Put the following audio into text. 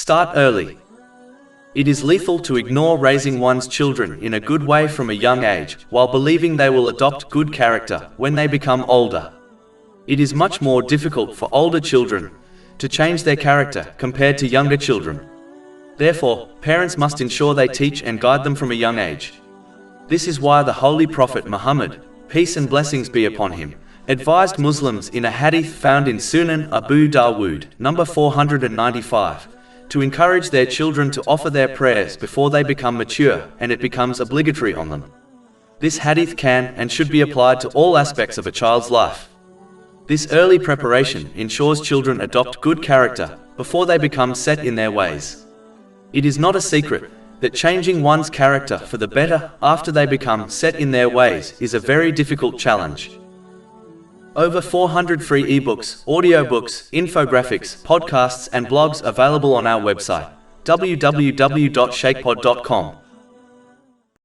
Start early. It is lethal to ignore raising one's children in a good way from a young age, while believing they will adopt good character when they become older. It is much more difficult for older children to change their character compared to younger children. Therefore, parents must ensure they teach and guide them from a young age. This is why the Holy Prophet Muhammad, peace and blessings be upon him, advised Muslims in a hadith found in Sunnah Abu Dawood, number 495, to encourage their children to offer their prayers before they become mature and it becomes obligatory on them. This hadith can and should be applied to all aspects of a child's life. This early preparation ensures children adopt good character before they become set in their ways. It is not a secret that changing one's character for the better after they become set in their ways is a very difficult challenge. Over 400 free ebooks, audiobooks, infographics, podcasts and blogs available on our website, www.shakepod.com.